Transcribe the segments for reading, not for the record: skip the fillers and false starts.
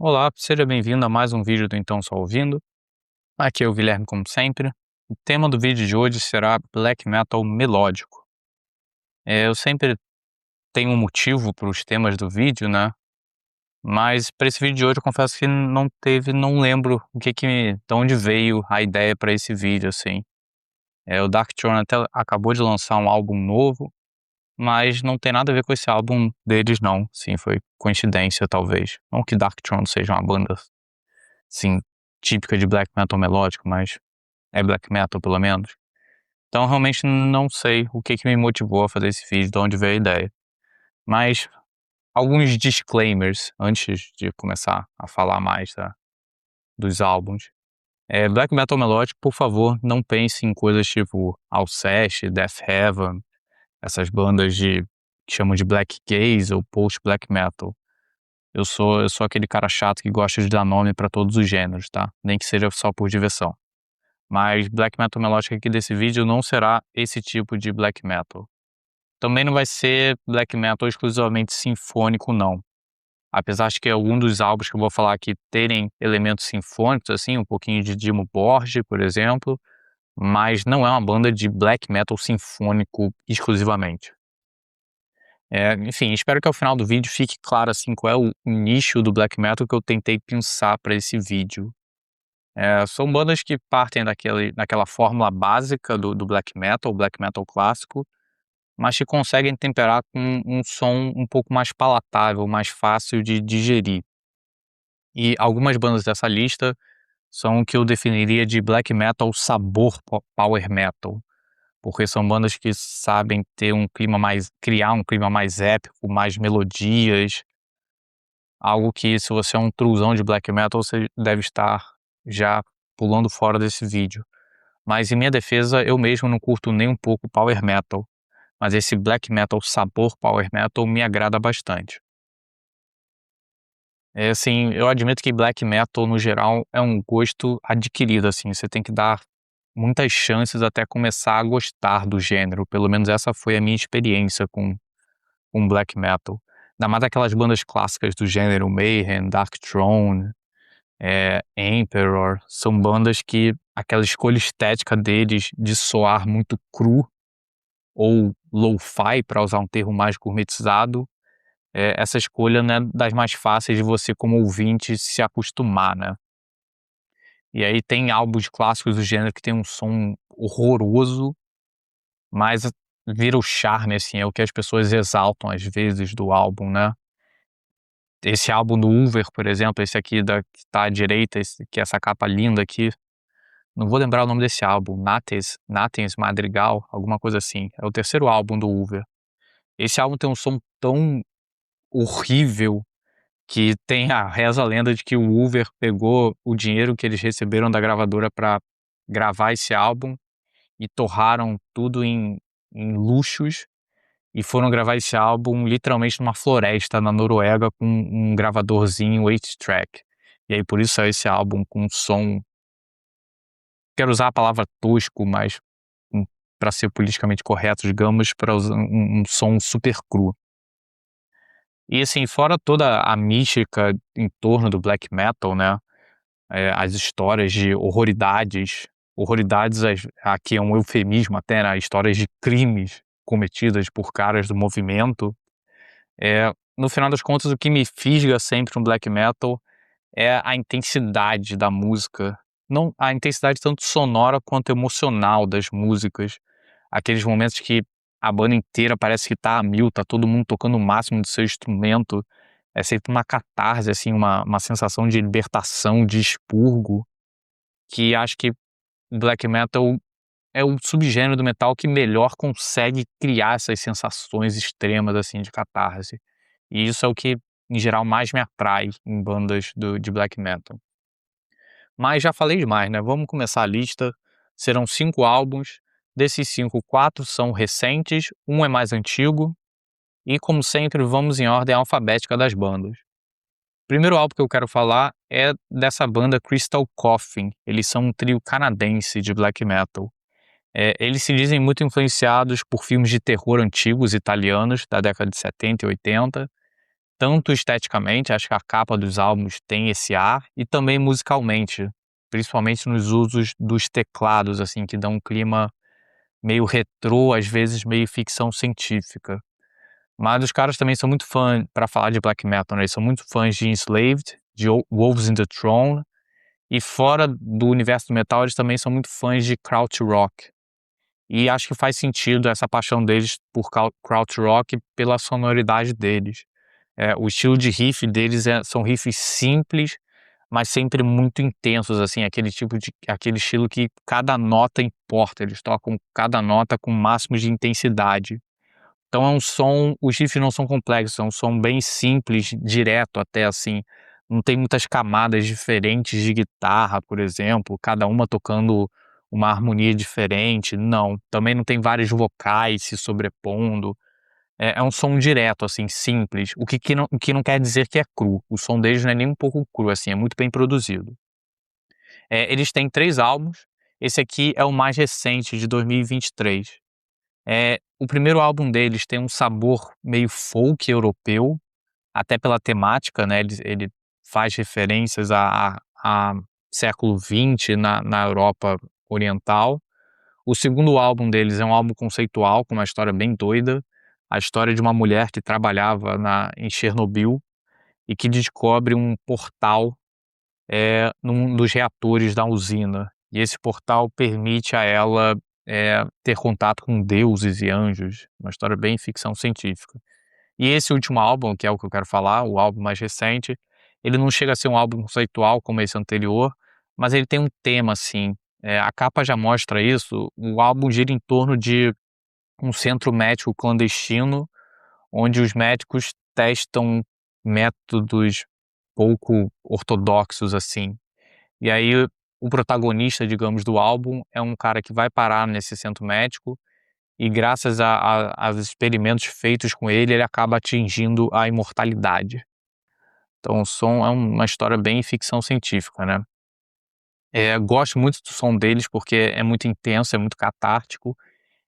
Olá, seja bem-vindo a mais um vídeo do Então Só Ouvindo. Aqui é o Guilherme, como sempre. O tema do vídeo de hoje será Black Metal melódico. Eu sempre tenho um motivo para os temas do vídeo, né? Mas para esse vídeo de hoje eu confesso que não lembro de onde veio a ideia para esse vídeo, assim. O Darkthrone até acabou de lançar um álbum novo, mas não tem nada a ver com esse álbum deles, não. Sim, foi coincidência, talvez. Não que Darkthrone seja uma banda sim, típica de black metal melódico, mas é black metal pelo menos. Então realmente não sei o que me motivou a fazer esse vídeo, de onde veio a ideia. Mas alguns disclaimers antes de começar a falar mais dos álbuns. Black metal melódico, por favor, não pense em coisas tipo Alcest, Death Heaven, essas bandas que chamam de black gaze ou post black metal. Eu sou aquele cara chato que gosta de dar nome pra todos os gêneros, tá? Nem que seja só por diversão. Mas black metal melódico aqui desse vídeo não será esse tipo de black metal. Também não vai ser black metal exclusivamente sinfônico, não. Apesar de que algum dos álbuns que eu vou falar aqui terem elementos sinfônicos, assim, um pouquinho de Dimmu Borgir, por exemplo, mas não é uma banda de black metal sinfônico exclusivamente. Enfim, espero que ao final do vídeo fique claro assim qual é o nicho do black metal que eu tentei pensar para esse vídeo. São bandas que partem daquela fórmula básica do black metal clássico, mas que conseguem temperar com um som um pouco mais palatável, mais fácil de digerir. E algumas bandas dessa lista são o que eu definiria de black metal sabor power metal, porque são bandas que sabem criar um clima mais épico, mais melodias, algo que se você é um truzão de black metal, você deve estar já pulando fora desse vídeo. Mas em minha defesa, eu mesmo não curto nem um pouco power metal, mas esse black metal sabor power metal me agrada bastante. Assim, eu admito que black metal no geral é um gosto adquirido, assim, você tem que dar muitas chances até começar a gostar do gênero, pelo menos essa foi a minha experiência com black metal. Ainda mais aquelas bandas clássicas do gênero, Mayhem, Darkthrone, Emperor, são bandas que aquela escolha estética deles de soar muito cru ou lo-fi, para usar um termo mais gourmetizado, essa escolha não é das mais fáceis de você como ouvinte se acostumar, né. E aí tem álbuns clássicos do gênero que tem um som horroroso, mas vira o charme, assim, é o que as pessoas exaltam às vezes do álbum, né. Esse álbum do Ulver, por exemplo, esse aqui que tá à direita, essa capa linda aqui, não vou lembrar o nome desse álbum, Nathens Madrigal, alguma coisa assim, é o terceiro álbum do Ulver. Esse álbum tem um som tão horrível que reza a lenda de que o Ulver pegou o dinheiro que eles receberam da gravadora para gravar esse álbum e torraram tudo em luxos e foram gravar esse álbum literalmente numa floresta na Noruega com um gravadorzinho 8-track. E aí por isso é esse álbum com um som, quero usar a palavra tosco, mas para ser politicamente correto, digamos, para usar um som super cru. E assim, fora toda a mística em torno do black metal, né, as histórias de horroridades aqui é um eufemismo até, né, histórias de crimes cometidas por caras do movimento, no final das contas o que me fisga sempre no black metal é a intensidade da música, não a intensidade tanto sonora quanto emocional das músicas, aqueles momentos que a banda inteira parece que tá a mil, tá todo mundo tocando o máximo do seu instrumento, é sempre uma catarse, assim, uma sensação de libertação, de expurgo, que acho que black metal é o subgênero do metal que melhor consegue criar essas sensações extremas, assim, de catarse. E isso é o que, em geral, mais me atrai em bandas de black metal. Mas já falei demais, né, vamos começar a lista. Serão 5 álbuns, desses 5, 4 são recentes, um é mais antigo, e como sempre vamos em ordem alfabética das bandas. O primeiro álbum que eu quero falar é dessa banda Crystal Coffin, eles são um trio canadense de black metal. Eles se dizem muito influenciados por filmes de terror antigos italianos da década de 70 e 80, tanto esteticamente, acho que a capa dos álbuns tem esse ar, e também musicalmente, principalmente nos usos dos teclados, assim, que dão um clima meio retrô, às vezes meio ficção científica. Mas os caras também são muito fã, pra falar de black metal, né, eles são muito fãs de Enslaved, de Wolves in the Throne, e fora do universo do metal, eles também são muito fãs de krautrock. E acho que faz sentido essa paixão deles por krautrock pela sonoridade deles. O estilo de riff deles são riffs simples, mas sempre muito intensos, assim, aquele estilo que cada nota importa, eles tocam cada nota com o máximo de intensidade. Então é um som, os riffs não são complexos, é um som bem simples, direto até, assim, não tem muitas camadas diferentes de guitarra, por exemplo, cada uma tocando uma harmonia diferente, não. Também não tem vários vocais se sobrepondo, é um som direto, assim, simples, o que não quer dizer que é cru, o som deles não é nem um pouco cru, assim, é muito bem produzido. Eles têm 3 álbuns, esse aqui é o mais recente, de 2023. O primeiro álbum deles tem um sabor meio folk europeu, até pela temática, né, ele faz referências a século XX na Europa oriental. O segundo álbum deles é um álbum conceitual, com uma história bem doida, a história de uma mulher que trabalhava em Chernobyl e que descobre um portal, num dos reatores da usina. E esse portal permite a ela, ter contato com deuses e anjos, uma história bem ficção científica. E esse último álbum, que é o que eu quero falar, o álbum mais recente, ele não chega a ser um álbum conceitual como esse anterior, mas ele tem um tema, assim, a capa já mostra isso, o álbum gira em torno de um centro médico clandestino, onde os médicos testam métodos pouco ortodoxos, assim. E aí o protagonista, digamos, do álbum é um cara que vai parar nesse centro médico e graças a aos experimentos feitos com ele, ele acaba atingindo a imortalidade. Então o som é uma história bem ficção científica, né. Gosto muito do som deles, porque é muito intenso, é muito catártico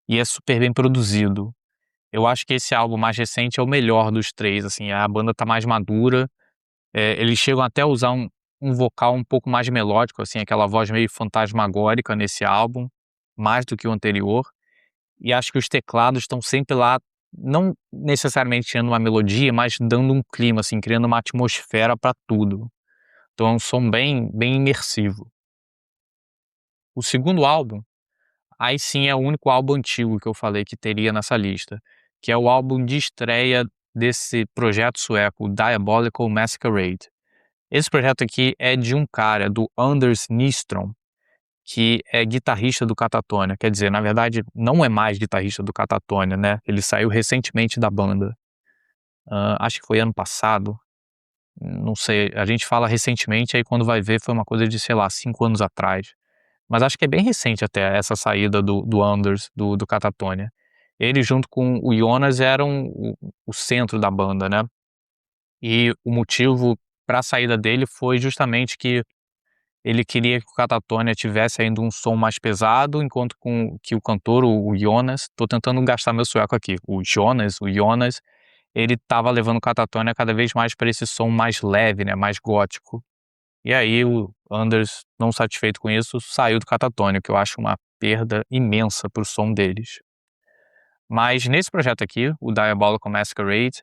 e é super bem produzido. Eu acho que esse álbum mais recente é o melhor dos 3, assim, a banda tá mais madura, eles chegam até a usar um vocal um pouco mais melódico, assim, aquela voz meio fantasmagórica nesse álbum, mais do que o anterior. E acho que os teclados estão sempre lá, não necessariamente tirando uma melodia, mas dando um clima, assim, criando uma atmosfera para tudo. Então é um som bem imersivo. O segundo álbum, aí sim é o único álbum antigo que eu falei que teria nessa lista, que é o álbum de estreia desse projeto sueco, Diabolical Masquerade. Esse projeto aqui é de um cara, do Anders Nystrom, que é guitarrista do Catatonia, quer dizer, na verdade não é mais guitarrista do Catatonia, né, ele saiu recentemente da banda, acho que foi ano passado, não sei, a gente fala recentemente, aí quando vai ver foi uma coisa de, sei lá, 5 anos atrás, mas acho que é bem recente até essa saída do Anders, do Catatonia. Ele junto com o Jonas eram o centro da banda, né, e o motivo pra saída dele foi justamente que ele queria que o Catatonia tivesse ainda um som mais pesado, enquanto que o cantor, o Jonas, tô tentando gastar meu sueco aqui, o Jonas, ele estava levando o Catatonia cada vez mais para esse som mais leve, né, mais gótico. E aí o Anders, não satisfeito com isso, saiu do Catatonia, o que eu acho uma perda imensa para o som deles. Mas nesse projeto aqui, o Diabolical Masquerade,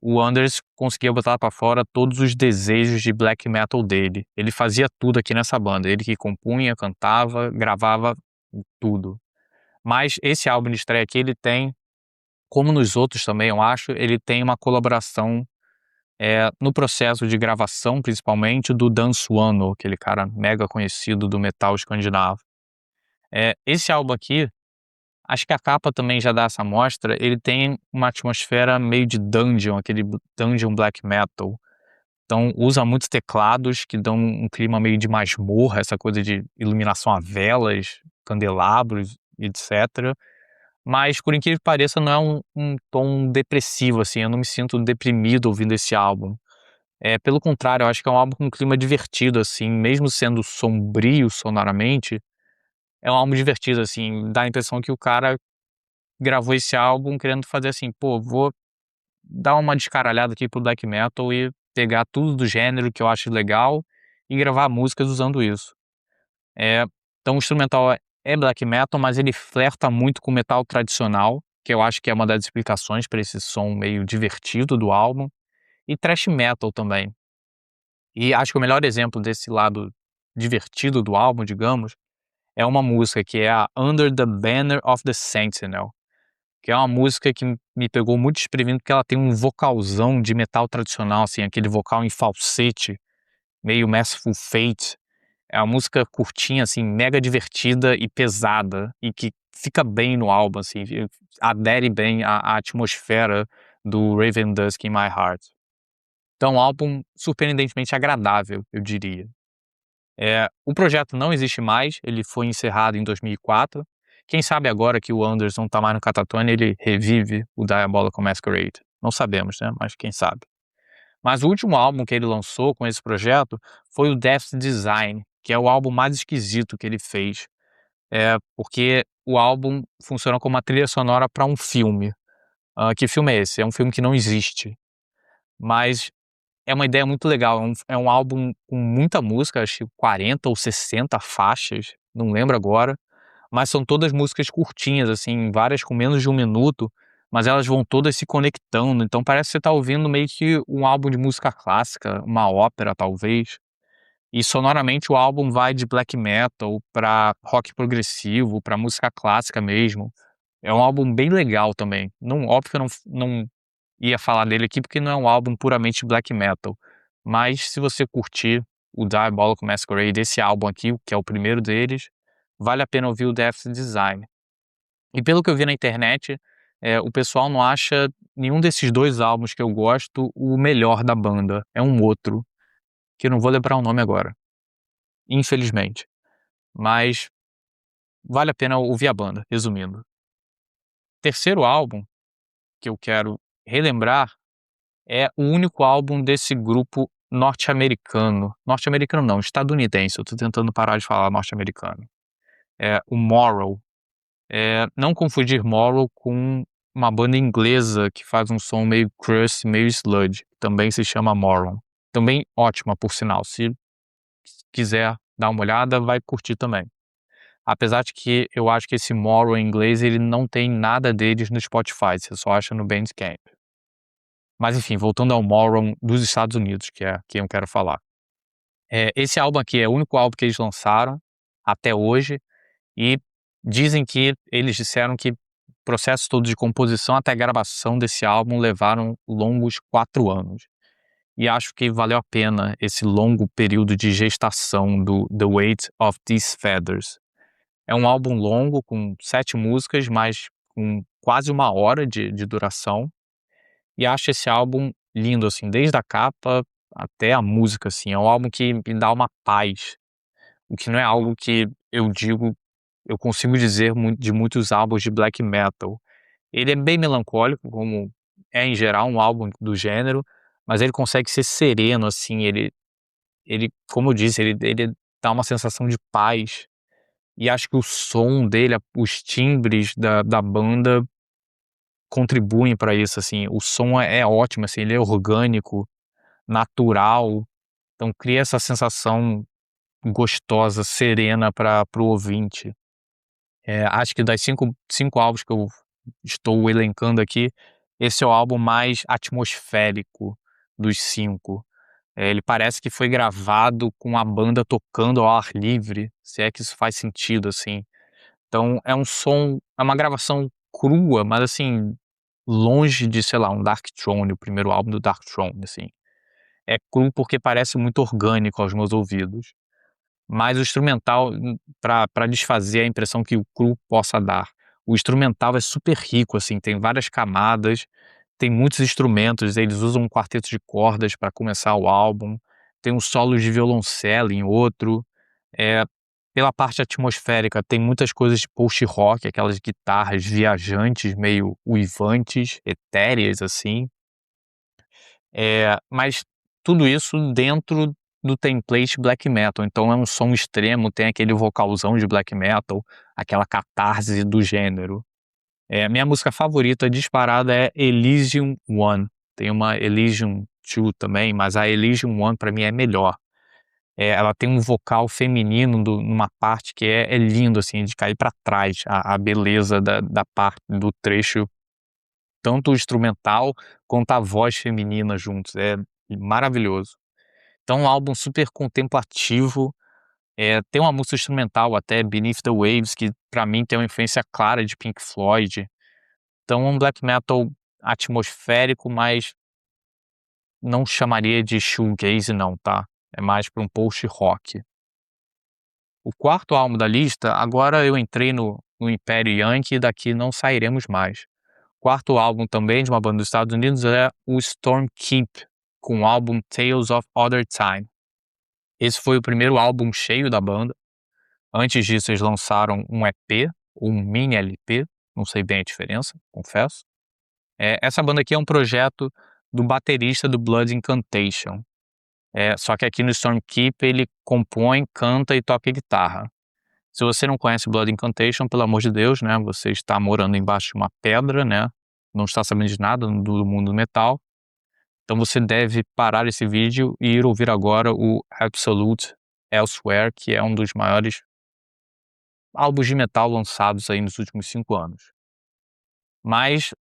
o Anders conseguia botar pra fora todos os desejos de black metal dele. Ele fazia tudo aqui nessa banda, ele que compunha, cantava, gravava tudo. Mas esse álbum de estreia aqui, ele tem, como nos outros também eu acho, ele tem uma colaboração, no processo de gravação, principalmente, do Dan Suano, aquele cara mega conhecido do metal escandinavo. Esse álbum aqui, acho que a capa também já dá essa mostra, ele tem uma atmosfera meio de dungeon, aquele dungeon black metal. Então usa muitos teclados que dão um clima meio de masmorra, essa coisa de iluminação a velas, candelabros, etc. Mas por incrível que pareça não é um tom depressivo, assim, eu não me sinto deprimido ouvindo esse álbum. Pelo contrário, eu acho que é um álbum com um clima divertido, assim, mesmo sendo sombrio sonoramente, é um álbum divertido, assim, dá a impressão que o cara gravou esse álbum querendo fazer assim: "Pô, vou dar uma descaralhada aqui pro black metal e pegar tudo do gênero que eu acho legal e gravar músicas usando isso. Então o instrumental é black metal, mas ele flerta muito com metal tradicional, que eu acho que é uma das explicações para esse som meio divertido do álbum, e thrash metal também. E acho que o melhor exemplo desse lado divertido do álbum, digamos, é uma música que é a Under the Banner of the Sentinel, que é uma música que me pegou muito desprevenido, porque ela tem um vocalzão de metal tradicional, assim, aquele vocal em falsete, meio Merciful Fate. É uma música curtinha, assim, mega divertida e pesada, e que fica bem no álbum, assim, adere bem à atmosfera do Raven Dusk in My Heart. Então, um álbum surpreendentemente agradável, eu diria. O projeto não existe mais, ele foi encerrado em 2004. Quem sabe agora que o Anderson tá mais no Catatonia, ele revive o Diabolical Masquerade. Não sabemos, né, mas quem sabe. Mas o último álbum que ele lançou com esse projeto foi o Death Design, que é o álbum mais esquisito que ele fez, porque o álbum funciona como uma trilha sonora para um filme. Que filme é esse? É um filme que não existe, mas é uma ideia muito legal, é um álbum com muita música, acho que 40 ou 60 faixas, não lembro agora, mas são todas músicas curtinhas, assim, várias com menos de 1 minuto, mas elas vão todas se conectando, então parece que você tá ouvindo meio que um álbum de música clássica, uma ópera talvez, e sonoramente o álbum vai de black metal pra rock progressivo, pra música clássica mesmo. É um álbum bem legal também, não, óbvio que eu não ia falar dele aqui, porque não é um álbum puramente black metal, mas se você curtir o Diabolical Masquerade, esse álbum aqui, que é o primeiro deles, vale a pena ouvir o Death Design. E pelo que eu vi na internet, o pessoal não acha nenhum desses 2 álbuns que eu gosto o melhor da banda, é um outro, que eu não vou lembrar o nome agora, infelizmente, mas vale a pena ouvir a banda, resumindo. Terceiro álbum que eu quero relembrar é o único álbum desse grupo norte-americano não, estadunidense, eu tô tentando parar de falar norte-americano. É o Morrow. Não confundir Morrow com uma banda inglesa que faz um som meio crust, meio sludge, também se chama Morrow. Também ótima, por sinal, se quiser dar uma olhada, vai curtir também. Apesar de que eu acho que esse Morrow em inglês, ele não tem nada deles no Spotify, você só acha no Bandcamp. Mas enfim, voltando ao Morrow dos Estados Unidos, que é quem eu quero falar. Esse álbum aqui é o único álbum que eles lançaram até hoje, e dizem que eles disseram que o processo todo de composição até a gravação desse álbum levaram longos 4 anos. E acho que valeu a pena esse longo período de gestação do The Weight of These Feathers. É um álbum longo, com 7 músicas, mas com quase 1 hora de duração, e acho esse álbum lindo, assim, desde a capa até a música, assim, é um álbum que me dá uma paz, o que não é algo que eu consigo dizer de muitos álbuns de black metal. Ele é bem melancólico, como é em geral um álbum do gênero, mas ele consegue ser sereno, assim, ele como eu disse, ele dá uma sensação de paz, e acho que o som dele, os timbres da banda contribuem para isso, assim, o som é ótimo, assim, ele é orgânico, natural, então cria essa sensação gostosa, serena para o ouvinte. Acho que das cinco álbuns que eu estou elencando aqui, esse é o álbum mais atmosférico dos 5. Ele parece que foi gravado com a banda tocando ao ar livre, se é que isso faz sentido, assim. Então é uma gravação crua, mas assim, longe de, sei lá, um Dark Throne, o primeiro álbum do Dark Throne, assim. É cru porque parece muito orgânico aos meus ouvidos. Mas o instrumental, pra desfazer a impressão que o cru possa dar, o instrumental é super rico, assim, tem várias camadas, tem muitos instrumentos, eles usam um quarteto de cordas para começar o álbum, tem um solo de violoncelo em outro, pela parte atmosférica tem muitas coisas de post-rock, aquelas guitarras viajantes, meio uivantes, etéreas, assim. Mas tudo isso dentro do template black metal, então é um som extremo, tem aquele vocalzão de black metal, aquela catarse do gênero. Minha música favorita disparada é Elysium One, tem uma Elysium 2 também, mas a Elysium 1 pra mim é melhor. Ela tem um vocal feminino numa parte que é lindo, assim, de cair pra trás, a beleza da parte do trecho, tanto o instrumental quanto a voz feminina juntos, é maravilhoso. Então um álbum super contemplativo, tem uma música instrumental até, Beneath the Waves, que pra mim tem uma influência clara de Pink Floyd. Então um black metal atmosférico, mas não chamaria de shoegaze não, tá, é mais para um post-rock. O quarto álbum da lista, agora eu entrei no Império Yankee e daqui não sairemos mais. O quarto álbum também de uma banda dos Estados Unidos é o Storm Keep, com o álbum Tales of Other Time. Esse foi o primeiro álbum cheio da banda. Antes disso eles lançaram um EP, ou um mini LP, não sei bem a diferença, confesso. Essa banda aqui é um projeto do baterista do Blood Incantation. Só que aqui no Storm Keep ele compõe, canta e toca guitarra. Se você não conhece Blood Incantation, pelo amor de Deus, né, você está morando embaixo de uma pedra, né, não está sabendo de nada do mundo do metal, então você deve parar esse vídeo e ir ouvir agora o Absolute Elsewhere, que é um dos maiores álbuns de metal lançados aí nos últimos 5 anos. Mas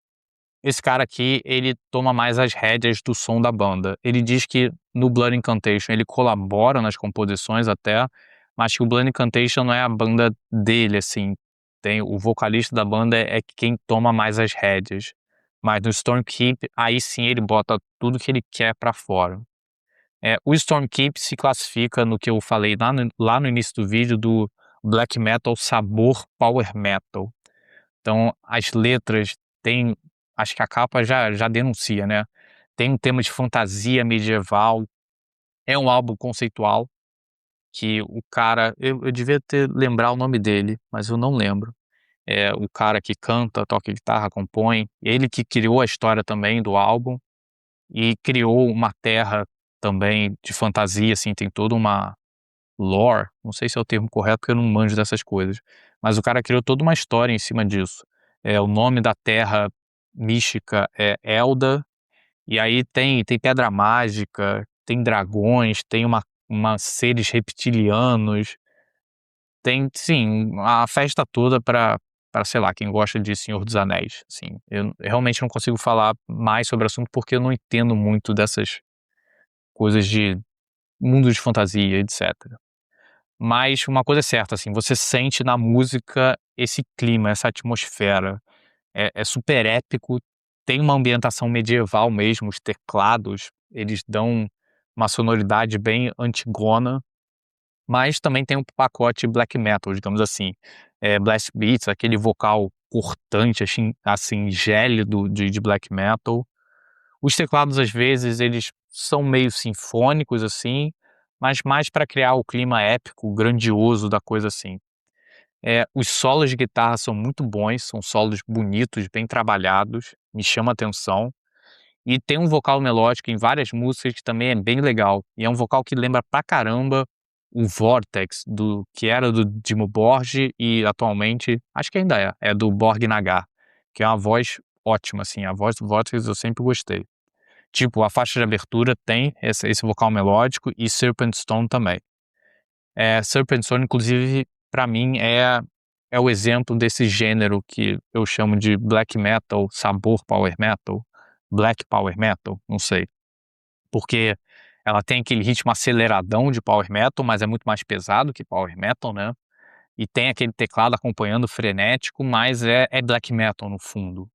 esse cara aqui, ele toma mais as rédeas do som da banda. Ele diz que no Blood Incantation ele colabora nas composições até, mas que o Blood Incantation não é a banda dele, assim. Tem o vocalista da banda é quem toma mais as rédeas. Mas no Stormkeep, aí sim ele bota tudo que ele quer pra fora. O Stormkeep se classifica no que eu falei lá no início do vídeo do black metal sabor power metal. Então as letras têm, acho que a capa já denuncia, né, tem um tema de fantasia medieval, é um álbum conceitual, que o cara eu devia lembrar o nome dele, mas eu não lembro. É o cara que canta, toca guitarra, compõe, ele que criou a história também do álbum, e criou uma terra também de fantasia, assim, tem toda uma lore, não sei se é o termo correto porque eu não manjo dessas coisas, mas o cara criou toda uma história em cima disso. O nome da terra mística é Elda, e aí tem pedra mágica, tem dragões, tem uma seres reptilianos, tem sim, a festa toda pra, sei lá, quem gosta de Senhor dos Anéis, assim. Eu realmente não consigo falar mais sobre o assunto, porque eu não entendo muito dessas coisas de mundo de fantasia, etcétera. Mas uma coisa é certa, assim, você sente na música esse clima, essa atmosfera. É super épico, tem uma ambientação medieval mesmo, os teclados, eles dão uma sonoridade bem antigona, mas também tem um pacote black metal, digamos assim. Blast beats, aquele vocal cortante, assim gélido de black metal. Os teclados, às vezes, eles são meio sinfônicos, assim, mas mais para criar o clima épico, grandioso da coisa, assim. Os solos de guitarra são muito bons, são solos bonitos, bem trabalhados, me chama a atenção. E tem um vocal melódico em várias músicas que também é bem legal, e é um vocal que lembra pra caramba o Vortex, que era do Dimmu Borgir e atualmente, acho que ainda é do Borg Nagar, que é uma voz ótima, assim, a voz do Vortex eu sempre gostei. Tipo, a faixa de abertura tem esse vocal melódico e Serpent Stone também. Serpent Stone, inclusive, pra mim é o exemplo desse gênero que eu chamo de black metal, sabor power metal, black power metal, não sei. Porque ela tem aquele ritmo aceleradão de power metal, mas é muito mais pesado que power metal, né. E tem aquele teclado acompanhando frenético, mas é black metal no fundo.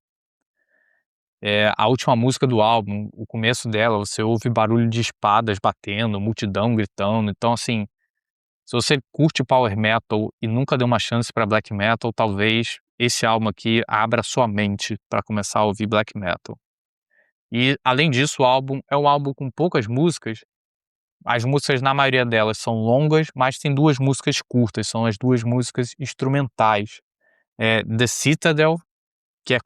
A última música do álbum, o começo dela, você ouve barulho de espadas batendo, multidão gritando, então assim, se você curte power metal e nunca deu uma chance pra black metal, talvez esse álbum aqui abra sua mente pra começar a ouvir black metal. E além disso, o álbum é um álbum com poucas músicas, as músicas na maioria delas são longas, mas tem 2 músicas curtas, são as 2 músicas instrumentais. The Citadel, que é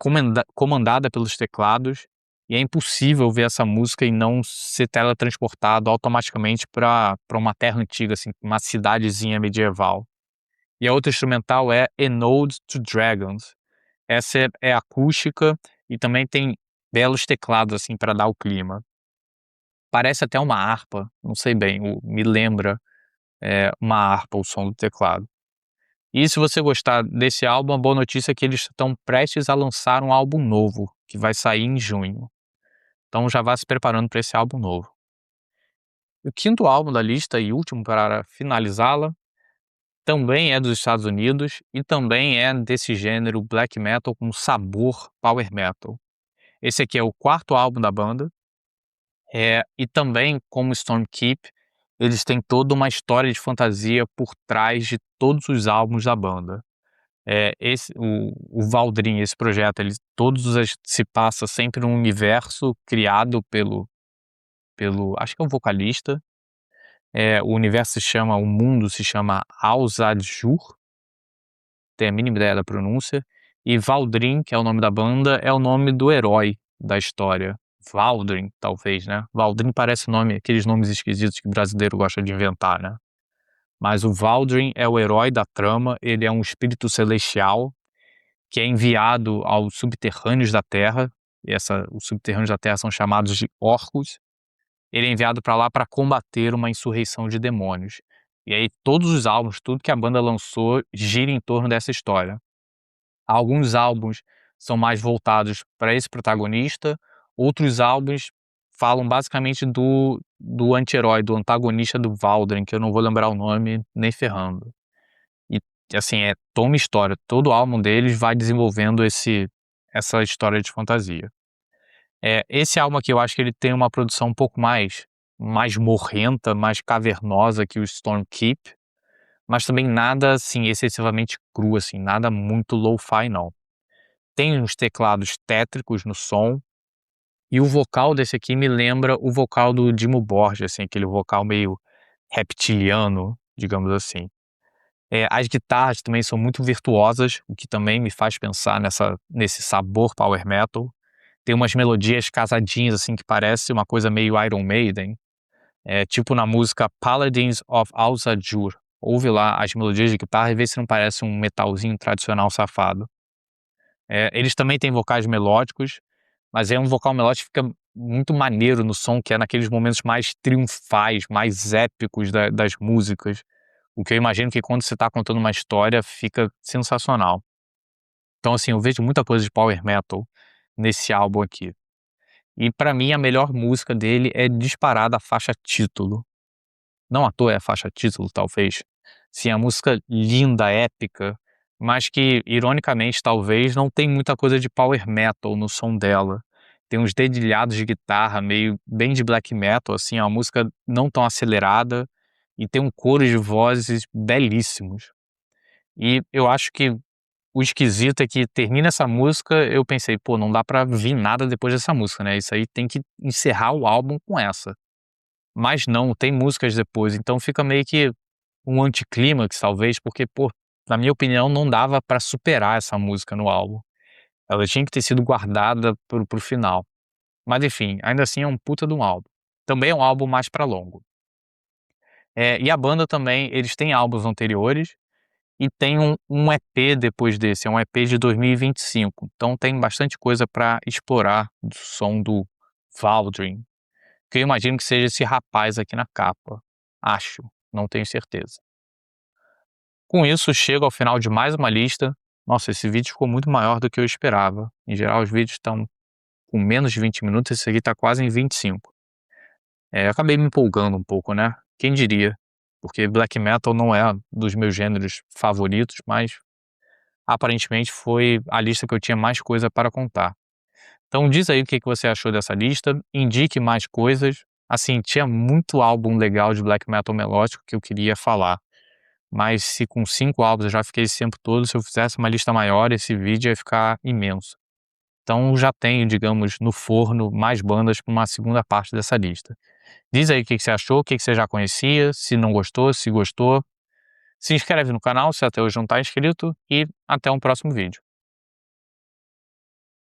comandada pelos teclados, e é impossível ver essa música e não ser teletransportado automaticamente para uma terra antiga, assim, uma cidadezinha medieval. E a outra instrumental é An Ode to Dragons. Essa é acústica e também tem belos teclados, assim, para dar o clima. Parece até uma harpa, não sei bem, me lembra, uma harpa o som do teclado. E se você gostar desse álbum, a boa notícia é que eles estão prestes a lançar um álbum novo, que vai sair em junho. Então já vá se preparando para esse álbum novo. O quinto álbum da lista e último para finalizá-la, também é dos Estados Unidos e também é desse gênero black metal com sabor power metal. Esse aqui é o quarto álbum da banda, e também como Storm Keep, eles têm toda uma história de fantasia por trás de todos os álbuns da banda. O Valdrin, esse projeto, ele se passa sempre num universo criado pelo acho que é um vocalista. O mundo se chama Alzadjur, tenho a mínima ideia da pronúncia, e Valdrin, que é o nome da banda, é o nome do herói da história. Valdrin, talvez, né? Valdrin parece nome, aqueles nomes esquisitos que o brasileiro gosta de inventar, né? Mas o Valdrin é o herói da trama, ele é um espírito celestial que é enviado aos subterrâneos da Terra, os subterrâneos da Terra são chamados de Orcos. Ele é enviado para lá para combater uma insurreição de demônios. E aí todos os álbuns, tudo que a banda lançou gira em torno dessa história. Alguns álbuns são mais voltados para esse protagonista, outros álbuns falam basicamente do anti-herói, do antagonista do Valdrin, que eu não vou lembrar o nome nem ferrando. E assim, toma história, todo álbum deles vai desenvolvendo essa história de fantasia. Esse álbum aqui eu acho que ele tem uma produção um pouco mais morrenta, mais cavernosa que o Storm Keep, mas também nada, assim, excessivamente cru, assim, nada muito lo-fi não. Tem uns teclados tétricos no som, e o vocal desse aqui me lembra o vocal do Dimmu Borgir, assim, aquele vocal meio reptiliano, digamos assim. As guitarras também são muito virtuosas, o que também me faz pensar nesse sabor power metal. Tem umas melodias casadinhas, assim, que parece uma coisa meio Iron Maiden, tipo na música Paladins of Alzadjur. Ouve lá as melodias de guitarra e vê se não parece um metalzinho tradicional safado. Eles também têm vocais melódicos, mas é um vocal melódico que fica muito maneiro no som, que é naqueles momentos mais triunfais, mais épicos das músicas, o que eu imagino que quando você está contando uma história fica sensacional. Então assim, eu vejo muita coisa de power metal nesse álbum aqui. E pra mim a melhor música dele é disparada a faixa título. Não à toa é a faixa título, talvez. Sim, a música linda, épica, mas que, ironicamente, talvez, não tem muita coisa de power metal no som dela. Tem uns dedilhados de guitarra meio bem de black metal, assim, é uma música não tão acelerada e tem um coro de vozes belíssimos. E eu acho que o esquisito é que termina essa música, eu pensei: "Pô, não dá pra vir nada depois dessa música, né, isso aí tem que encerrar o álbum com essa". Mas não, tem músicas depois, então fica meio que um anticlímax talvez, porque, pô, na minha opinião não dava pra superar essa música no álbum. Ela tinha que ter sido guardada para o final. Mas enfim, ainda assim é um puta de um álbum. Também é um álbum mais pra longo. E a banda também, eles têm álbuns anteriores, e tem um EP depois desse, é um EP de 2025, então tem bastante coisa pra explorar do som do Valdrin, que eu imagino que seja esse rapaz aqui na capa. Acho, não tenho certeza. Com isso, chego ao final de mais uma lista. Nossa, esse vídeo ficou muito maior do que eu esperava. Em geral, os vídeos estão com menos de 20 minutos, esse aqui está quase em 25. Eu acabei me empolgando um pouco, né? Quem diria? Porque black metal não é dos meus gêneros favoritos, mas aparentemente foi a lista que eu tinha mais coisa para contar. Então diz aí o que você achou dessa lista, indique mais coisas. Assim, tinha muito álbum legal de black metal melódico que eu queria falar. Mas se com 5 álbuns eu já fiquei esse tempo todo, se eu fizesse uma lista maior, esse vídeo ia ficar imenso. Então já tenho, digamos, no forno mais bandas para uma segunda parte dessa lista. Diz aí o que você achou, o que você já conhecia, se não gostou, se gostou. Se inscreve no canal se até hoje não está inscrito e até um próximo vídeo.